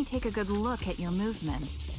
me take a good look at your movements.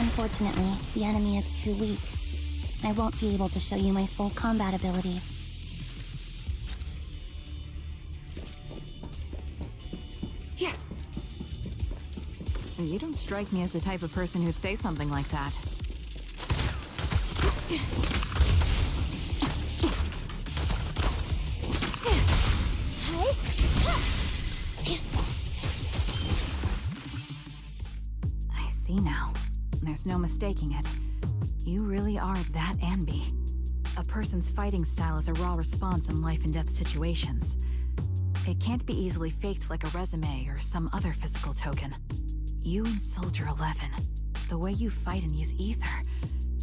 Unfortunately, the enemy is too weak. I won't be able to show you my full combat abilities. Yeah. You don't strike me as the type of person who'd say something like that. I see now. There's no mistaking it. You really are that Anby. A person's fighting style is a raw response in life and death situations. It can't be easily faked like a resume or some other physical token. You and Soldier 11, the way you fight and use ether,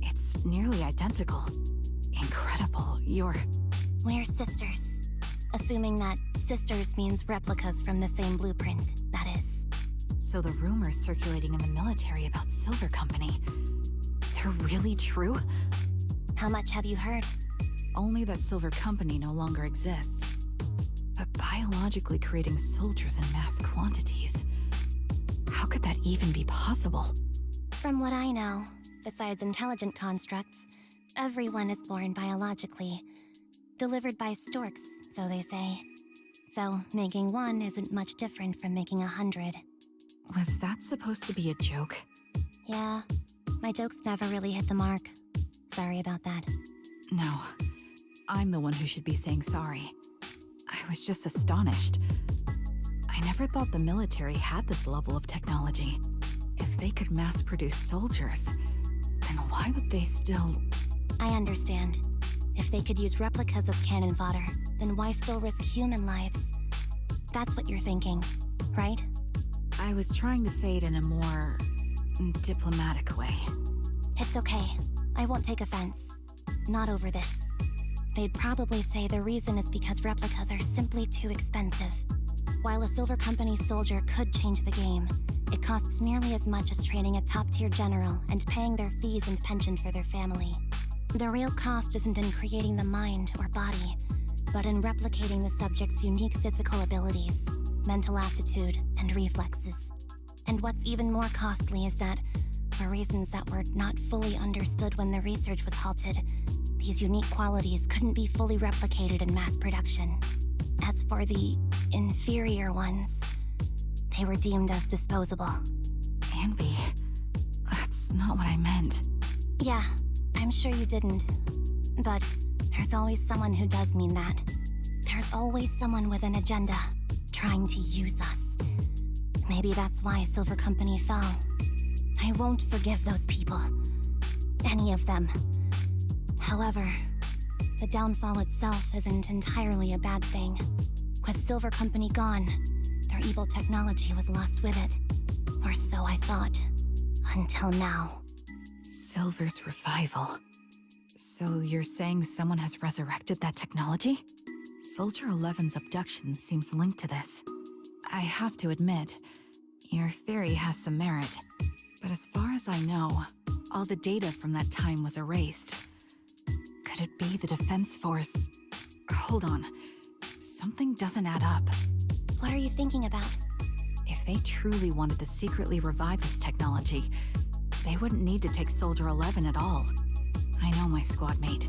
it's nearly identical. Incredible. We're sisters. Assuming that sisters means replicas from the same blueprint, that is. So the rumors circulating in the military about Silver Company, they're really true? How much have you heard? Only that Silver Company no longer exists. But biologically creating soldiers in mass quantities, how could that even be possible? From what I know, besides intelligent constructs, everyone is born biologically. Delivered by storks, so they say. So, making one isn't much different from making 100. Was that supposed to be a joke? Yeah, my jokes never really hit the mark. Sorry about that. No, I'm the one who should be saying sorry. I was just astonished. I never thought the military had this level of technology. If they could mass-produce soldiers, then why would they still... I understand. If they could use replicas as cannon fodder, then why still risk human lives? That's what you're thinking, right? I was trying to say it in a more... diplomatic way. It's okay. I won't take offense. Not over this. They'd probably say the reason is because replicas are simply too expensive. While a Silver Company soldier could change the game, it costs nearly as much as training a top-tier general and paying their fees and pension for their family. The real cost isn't in creating the mind or body, but in replicating the subject's unique physical abilities, mental aptitude, and reflexes. And what's even more costly is that, for reasons that were not fully understood when the research was halted, these unique qualities couldn't be fully replicated in mass production. As for the inferior ones, they were deemed as disposable. Anby, that's not what I meant. Yeah, I'm sure you didn't. But there's always someone who does mean that. There's always someone with an agenda, trying to use us. Maybe that's why Silver Company fell. I won't forgive those people. Any of them. However, the downfall itself isn't entirely a bad thing. With Silver Company gone, their evil technology was lost with it. Or so I thought. Until now. Silver's revival. So you're saying someone has resurrected that technology? Soldier 11's abduction seems linked to this. I have to admit, your theory has some merit. But as far as I know, all the data from that time was erased. Could it be the Defense Force? Hold on. Something doesn't add up. What are you thinking about? If they truly wanted to secretly revive this technology, they wouldn't need to take Soldier 11 at all. I know my squad mate.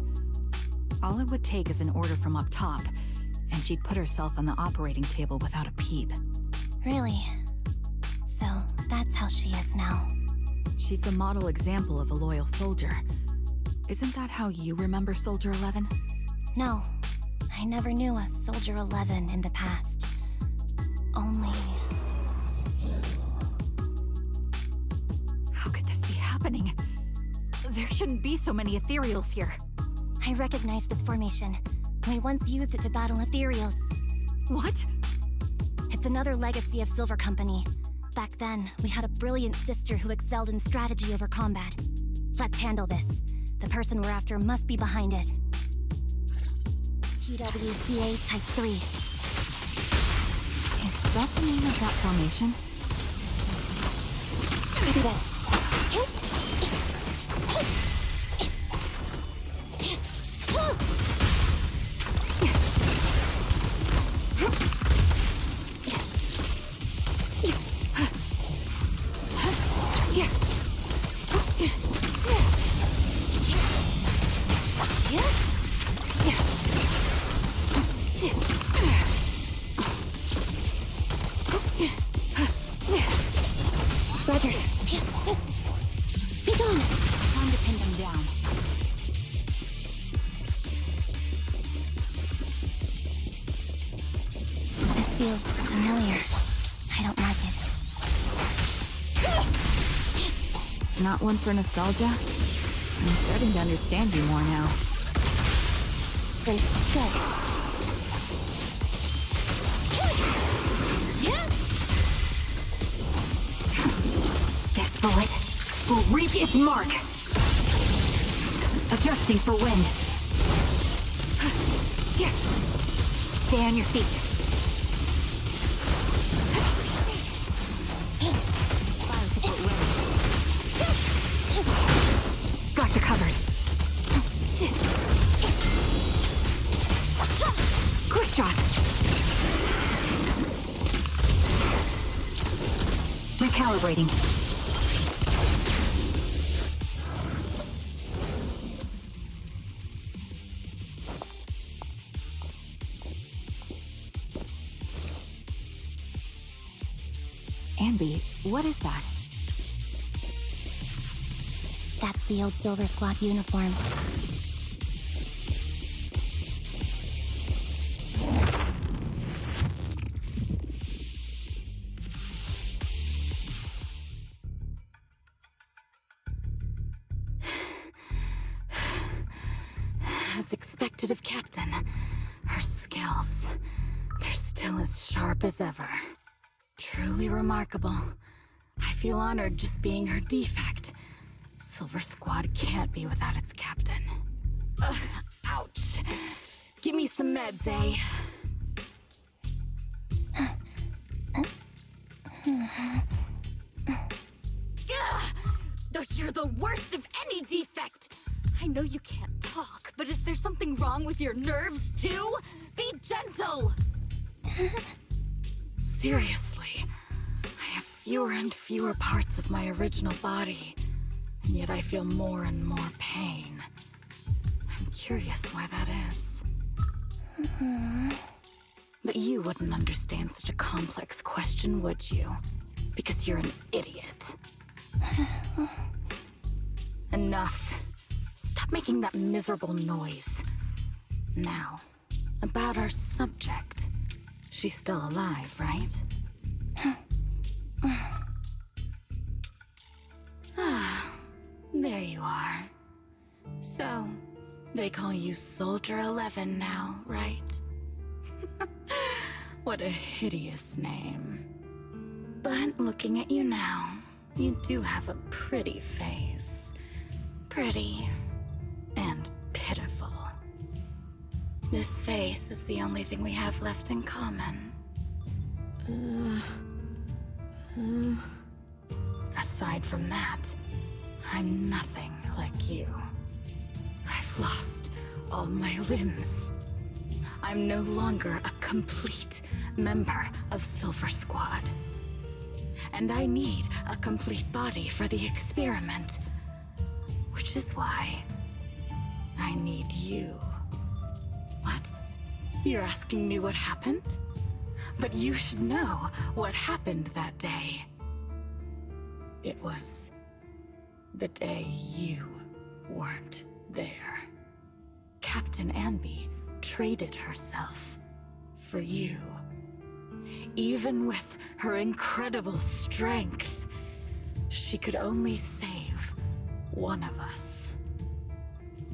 All it would take is an order from up top, and she'd put herself on the operating table without a peep. Really? So, that's how she is now. She's the model example of a loyal soldier. Isn't that how you remember Soldier 11? No, I never knew a Soldier 11 in the past. Only... How could this be happening? There shouldn't be so many ethereals here. I recognize this formation. We once used it to battle ethereals. What? It's another legacy of Silver Company. Back then, we had a brilliant sister who excelled in strategy over combat. Let's handle this. The person we're after must be behind it. TWCA Type 3. Is that the name of that formation? Maybe that. Roger. Be gone. Time to pin them down. This feels familiar. I don't like it. Not one for nostalgia? I'm starting to understand you more now. Great. Good. This bullet will reach its mark. Adjusting for wind. Stay on your feet. Fire support ready. Got you covered. Quick shot. Recalibrating. Anby, what is that? That's the old Silver Squad uniform. As expected of Captain, her skills, they're still as sharp as ever. Truly remarkable. I feel honored just being her defect. Silver Squad can't be without its captain. Ouch. Give me some meds, eh? You're the worst of any defect! I know you can't talk, but is there something wrong with your nerves, too? Be gentle! Seriously, I have fewer and fewer parts of my original body, and yet I feel more and more pain. I'm curious why that is. But you wouldn't understand such a complex question, would you? Because you're an idiot. Enough. Stop making that miserable noise. Now, about our subject. She's still alive, right? Ah, there you are. So, they call you Soldier 11 now, right? What a hideous name. But looking at you now, you do have a pretty face. Pretty and pitiful. This face is the only thing we have left in common. Aside from that, I'm nothing like you. I've lost all my limbs. I'm no longer a complete member of Silver Squad. And I need a complete body for the experiment. Which is why I need you. What? You're asking me what happened? But you should know what happened that day. It was the day you weren't there. Captain Anby traded herself for you. Even with her incredible strength, she could only save one of us.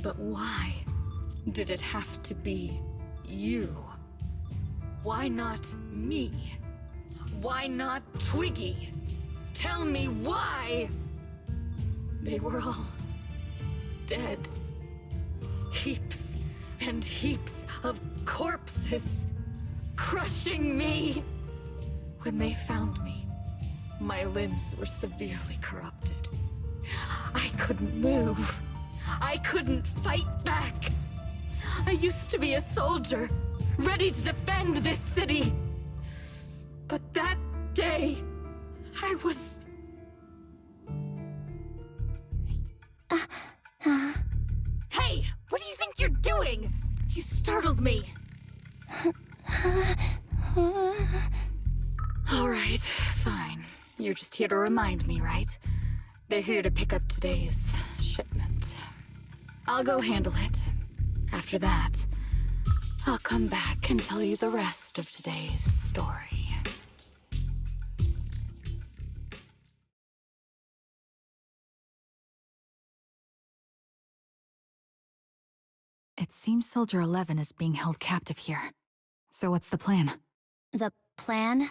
But why did it have to be you? Why not me? Why not Twiggy? Tell me why! They were all dead. Heaps and heaps of corpses, crushing me. When they found me, my limbs were severely corrupted. I couldn't move. I couldn't fight back. I used to be a soldier, ready to defend this city. But that day, I was... Hey! What do you think you're doing? You startled me. Alright, fine. You're just here to remind me, right? They're here to pick up today's shipment. I'll go handle it. After that, I'll come back and tell you the rest of today's story. It seems Soldier 11 is being held captive here. So what's the plan? The plan?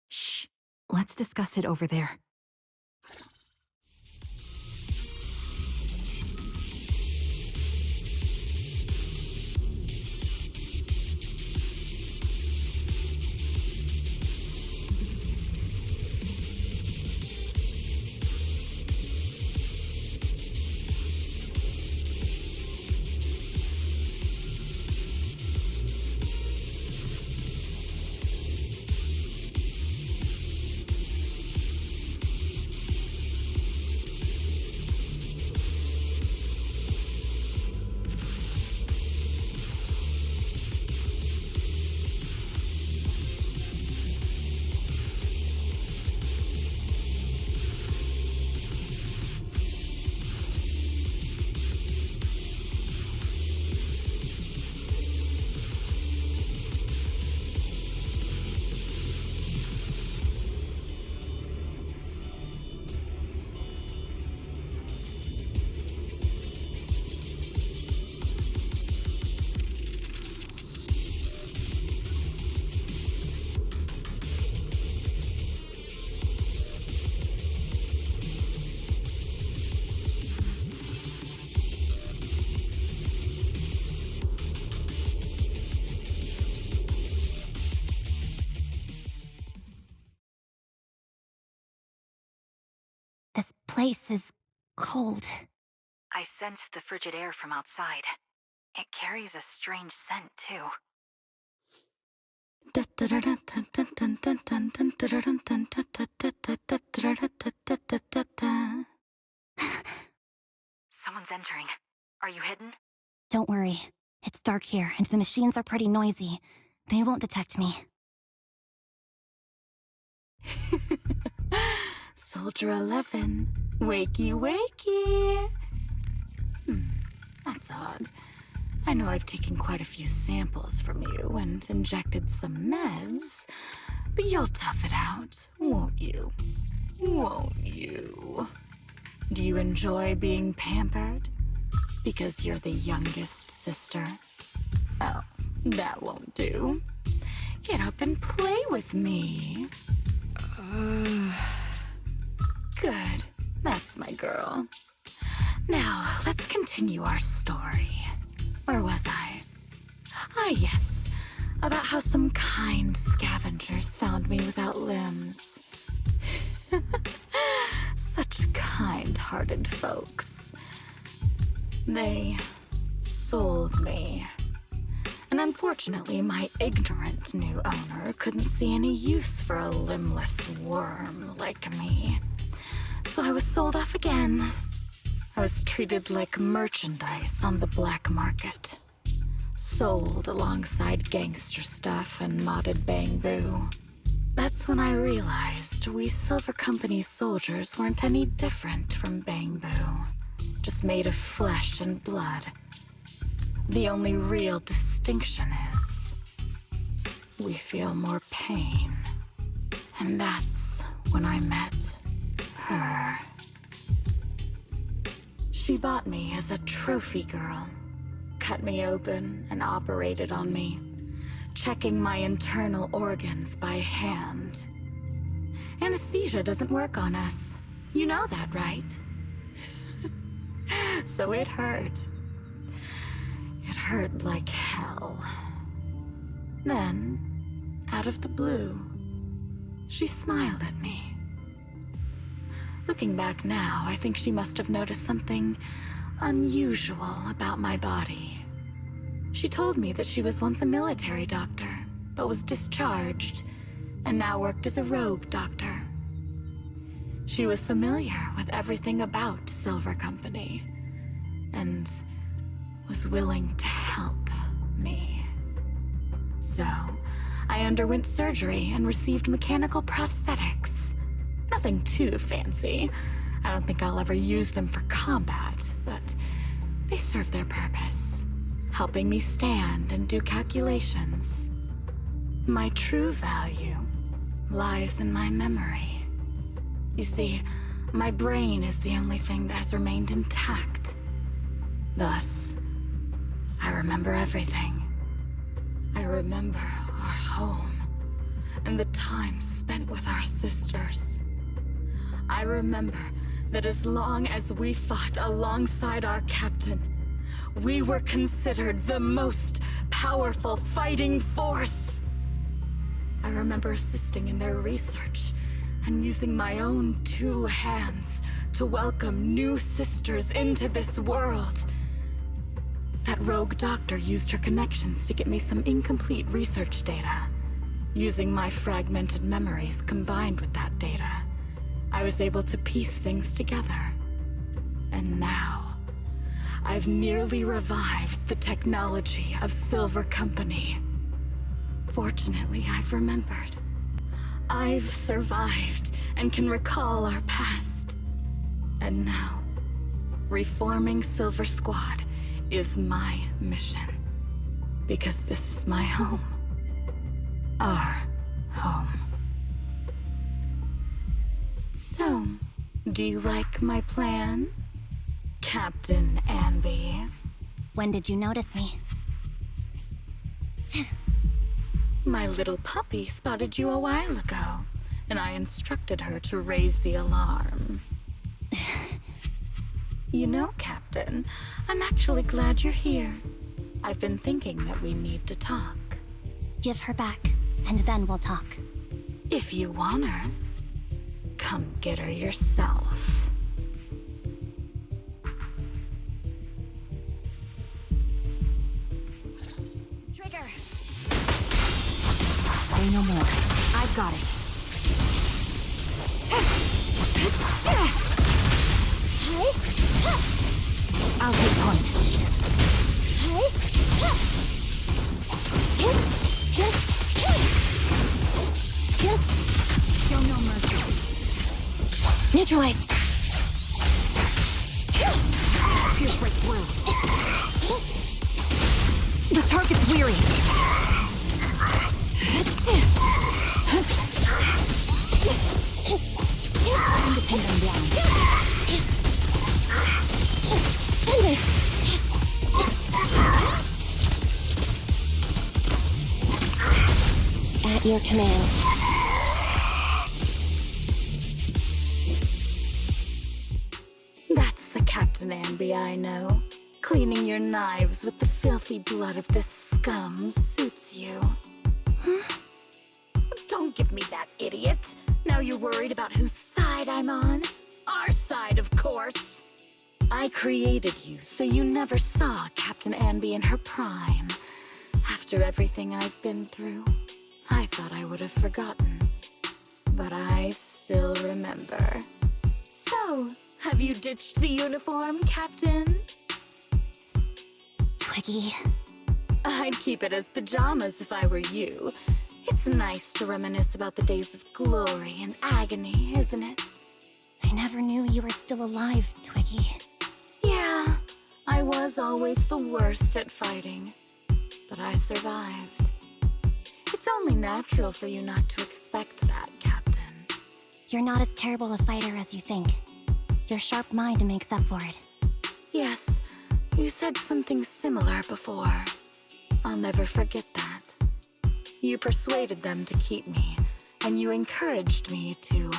Shh. Let's discuss it over there. This place is cold. I sensed the frigid air from outside. It carries a strange scent, too. Someone's entering. Are you hidden? Don't worry. It's dark here, and the machines are pretty noisy. They won't detect me. Soldier 11, wakey wakey. That's odd. I know I've taken quite a few samples from you and injected some meds, but you'll tough it out, won't you? Won't you? Do you enjoy being pampered? Because you're the youngest sister? Oh, that won't do. Get up and play with me. Good. That's my girl. Now, let's continue our story. Where was I? Ah, yes. About how some kind scavengers found me without limbs. Such kind-hearted folks. They sold me. And unfortunately, my ignorant new owner couldn't see any use for a limbless worm like me. So I was sold off again. I was treated like merchandise on the black market. Sold alongside gangster stuff and modded bamboo. That's when I realized we Silver Company soldiers weren't any different from bamboo. Just made of flesh and blood. The only real distinction is we feel more pain. And that's when I met her. She bought me as a trophy girl, cut me open and operated on me, checking my internal organs by hand. Anesthesia doesn't work on us. You know that, right? So it hurt. It hurt like hell. Then, out of the blue, she smiled at me. Looking back now, I think she must have noticed something unusual about my body. She told me that she was once a military doctor, but was discharged, and now worked as a rogue doctor. She was familiar with everything about Silver Company, and was willing to help me. So, I underwent surgery and received mechanical prosthetics. Nothing too fancy. I don't think I'll ever use them for combat, but they serve their purpose, helping me stand and do calculations. My true value lies in my memory. You see, my brain is the only thing that has remained intact. Thus, I remember everything. I remember our home, and the time spent with our sisters. I remember that as long as we fought alongside our captain, we were considered the most powerful fighting force. I remember assisting in their research and using my own 2 hands to welcome new sisters into this world. That rogue doctor used her connections to get me some incomplete research data. Using my fragmented memories combined with that data, I was able to piece things together. And now, I've nearly revived the technology of Silver Company. Fortunately, I've remembered. I've survived and can recall our past. And now, reforming Silver Squad is my mission. Because this is my home. Our home. So, do you like my plan, Captain Anby? When did you notice me? My little puppy spotted you a while ago, and I instructed her to raise the alarm. You know, Captain, I'm actually glad you're here. I've been thinking that we need to talk. Give her back, and then we'll talk. If you want her, come get her yourself. Trigger! Say no more. I've got it. I'll take point. Show no mercy. Neutralize! Pierce right through. The target's weary. Time to pin them down. At your command. That's the Captain Anby I know. Cleaning your knives with the filthy blood of this scum suits you. Don't give me that, idiot. Now you're worried about whose side I'm on? Our side, of course. I created you so you never saw Captain Anby in her prime. After everything I've been through, I thought I would have forgotten. But I still remember. So, have you ditched the uniform, Captain? Twiggy. I'd keep it as pajamas if I were you. It's nice to reminisce about the days of glory and agony, isn't it? I never knew you were still alive, Twiggy. Yeah, I was always the worst at fighting. But I survived. It's only natural for you not to expect that, Captain. You're not as terrible a fighter as you think. Your sharp mind makes up for it. Yes, you said something similar before. I'll never forget that. You persuaded them to keep me, and you encouraged me to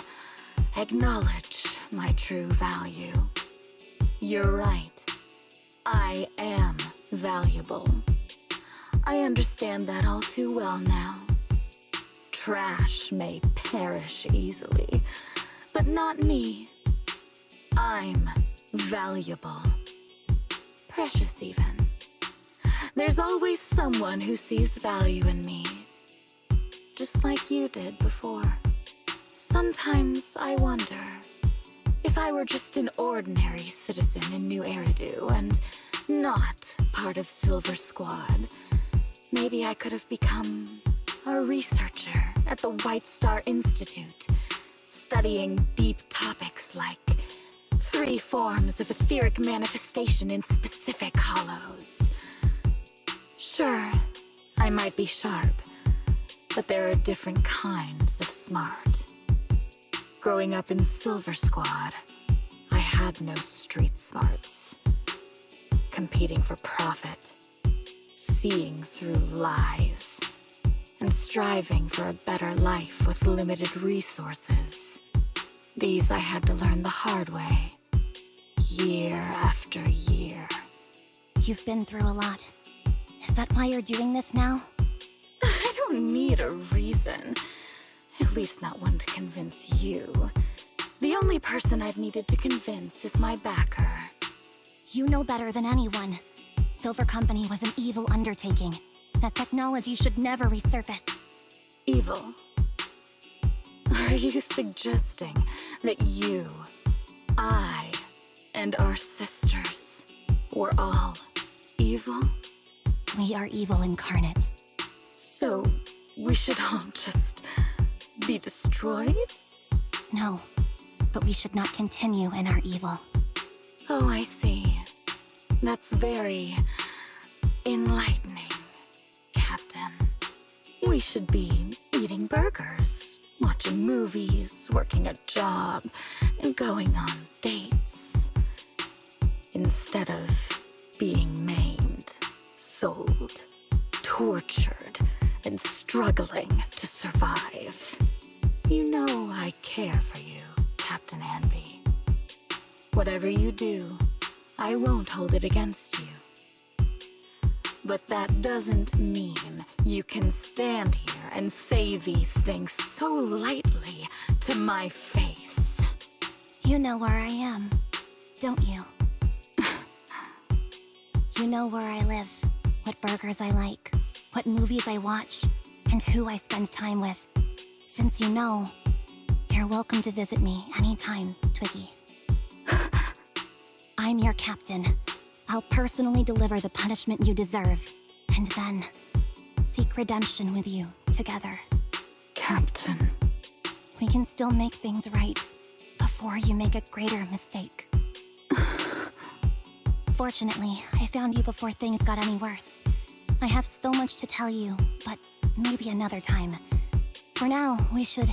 acknowledge my true value. You're right. I am valuable. I understand that all too well now. Trash may perish easily, but not me. I'm valuable. Precious even. There's always someone who sees value in me. Just like you did before. Sometimes I wonder if I were just an ordinary citizen in New Eridu and not part of Silver Squad, maybe I could have become a researcher at the White Star Institute, studying deep topics like 3 forms of etheric manifestation in specific hollows. Sure, I might be sharp, but there are different kinds of smart. Growing up in Silver Squad, I had no street smarts. Competing for profit, seeing through lies, and striving for a better life with limited resources. These I had to learn the hard way, year after year. You've been through a lot. Is that why you're doing this now? I don't need a reason. At least not one to convince you. The only person I've needed to convince is my backer. You know better than anyone. Silver Company was an evil undertaking. That technology should never resurface. Evil? Are you suggesting that you, I, and our sisters were all evil? We are evil incarnate. So, we should all just be destroyed? No, but we should not continue in our evil. Oh, I see. That's very enlightening, Captain. We should be eating burgers, watching movies, working a job, and going on dates. Instead of being maimed, sold, tortured, and struggling to survive. You know I care for you, Captain Anby. Whatever you do, I won't hold it against you. But that doesn't mean you can stand here and say these things so lightly to my face. You know where I am, don't you? You know where I live, what burgers I like, what movies I watch, and who I spend time with. Since you know, you're welcome to visit me anytime, Twiggy. I'm your captain. I'll personally deliver the punishment you deserve, and then seek redemption with you together. Captain. We can still make things right before you make a greater mistake. Fortunately, I found you before things got any worse. I have so much to tell you, but maybe another time. For now, we should...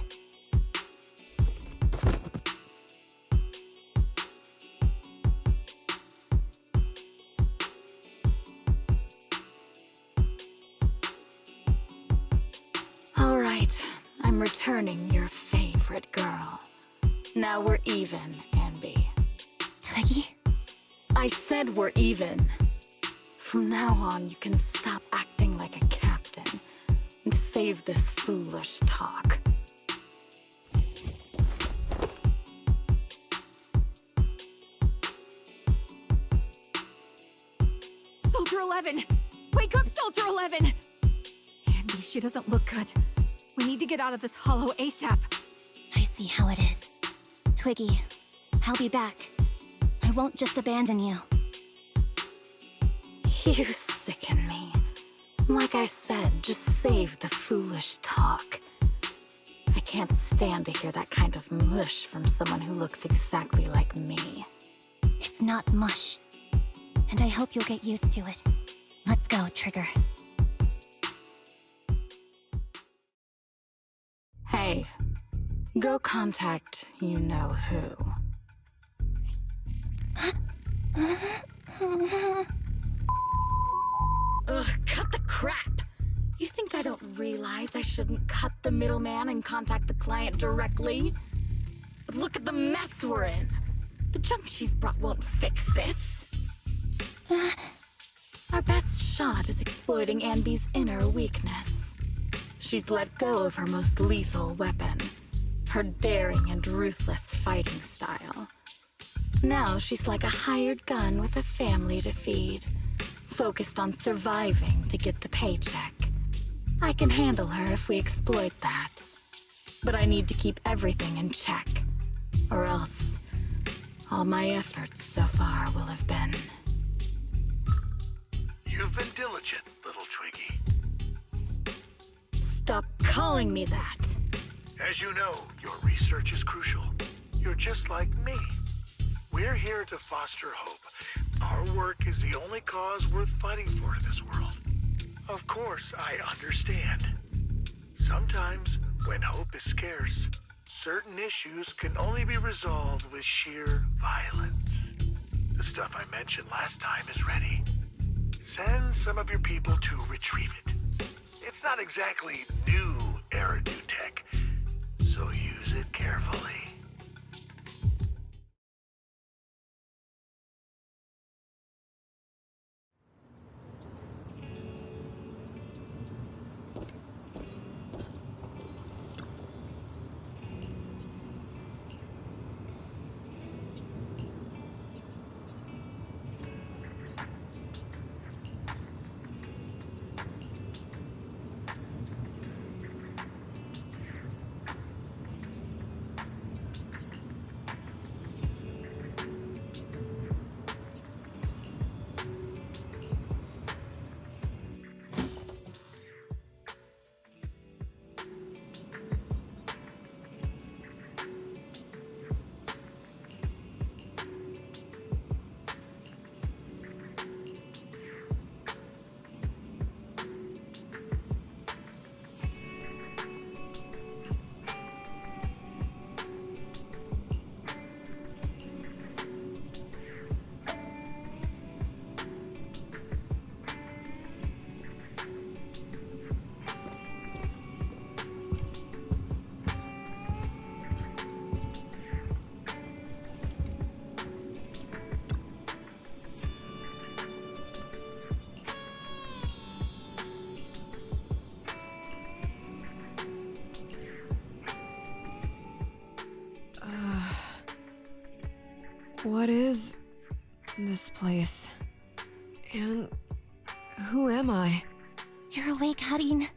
All right, I'm returning your favorite girl. Now we're even, Anby. Twiggy? I said we're even. From now on, you can stop acting like a captain and save this foolish talk. Soldier 11! Wake up, Soldier 11! Anby, she doesn't look good. We need to get out of this hollow ASAP. I see how it is. Twiggy, I'll be back. I won't just abandon you. You sicken me. Like I said, just save the foolish talk. I can't stand to hear that kind of mush from someone who looks exactly like me. It's not mush. And I hope you'll get used to it. Let's go, Trigger. Hey, go contact you-know-who. Ugh, cut the crap! You think I don't realize I shouldn't cut the middleman and contact the client directly? But look at the mess we're in. The junk she's brought won't fix this. Our best shot is exploiting Anby's inner weakness. She's let go of her most lethal weapon, her daring and ruthless fighting style. Now she's like a hired gun with a family to feed, focused on surviving to get the paycheck. I can handle her if we exploit that. But I need to keep everything in check, or else all my efforts so far will have been... You've been diligent, little Twiggy. Stop calling me that. As you know, your research is crucial. You're just like me. We're here to foster hope. Our work is the only cause worth fighting for in this world. Of course, I understand. Sometimes, when hope is scarce, certain issues can only be resolved with sheer violence. The stuff I mentioned last time is ready. Send some of your people to retrieve it. It's not exactly new Eridu tech, so use it carefully. What is this place? And who am I? You're awake, Harin.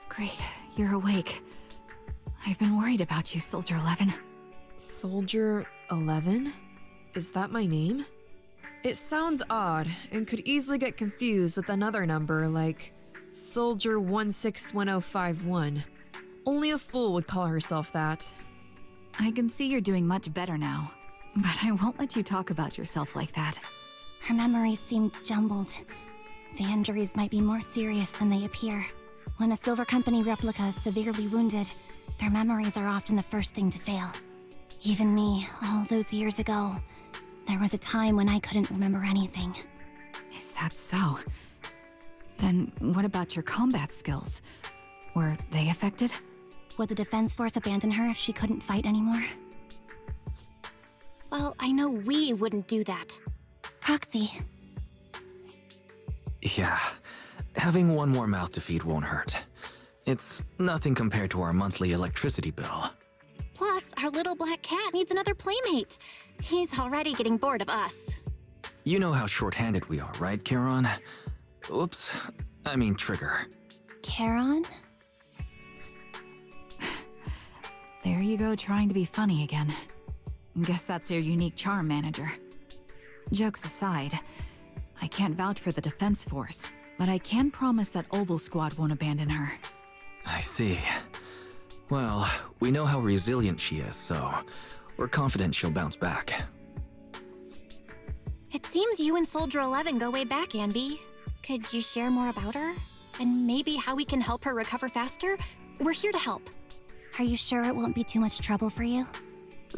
Great, you're awake. I've been worried about you, Soldier 11. Soldier 11? Is that my name? It sounds odd and could easily get confused with another number like Soldier 161051. Only a fool would call herself that. I can see you're doing much better now, but I won't let you talk about yourself like that. Her memories seem jumbled. The injuries might be more serious than they appear. When a Silver Company replica is severely wounded, their memories are often the first thing to fail. Even me, all those years ago, there was a time when I couldn't remember anything. Is that so? Then what about your combat skills? Were they affected? Would the Defense Force abandon her if she couldn't fight anymore? Well, I know we wouldn't do that. Proxy. Yeah, having one more mouth to feed won't hurt. It's nothing compared to our monthly electricity bill. Plus, our little black cat needs another playmate. He's already getting bored of us. You know how short-handed we are, right, Charon? Oops, I mean Trigger. Charon? There you go, trying to be funny again. Guess that's your unique charm, Manager. Jokes aside, I can't vouch for the Defense Force, but I can promise that Obel Squad won't abandon her. I see. Well, we know how resilient she is, so we're confident she'll bounce back. It seems you and Soldier 11 go way back, Anby. Could you share more about her? And maybe how we can help her recover faster? We're here to help. Are you sure it won't be too much trouble for you?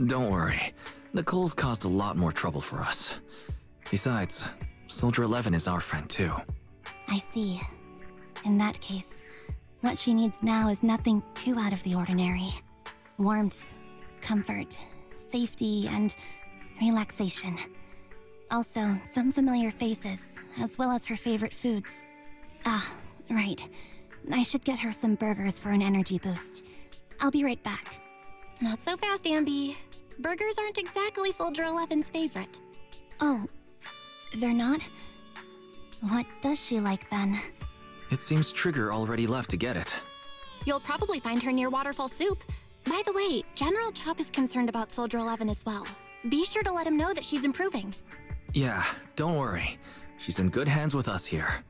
Don't worry. Nicole's caused a lot more trouble for us. Besides, Soldier 11 is our friend too. I see. In that case, What she needs now is nothing too out of the ordinary. Warmth, comfort, safety, and relaxation. Also, some familiar faces, as well as her favorite foods. Ah, right. I should get her some burgers for an energy boost. I'll be right back. Not so fast, Anby. Burgers aren't exactly Soldier 11's favorite. Oh, they're not? What does she like then? It seems Trigger already left to get it. You'll probably find her near Waterfall Soup. By the way, General Chop is concerned about Soldier 11 as well. Be sure to let him know that she's improving. Yeah, don't worry. She's in good hands with us here.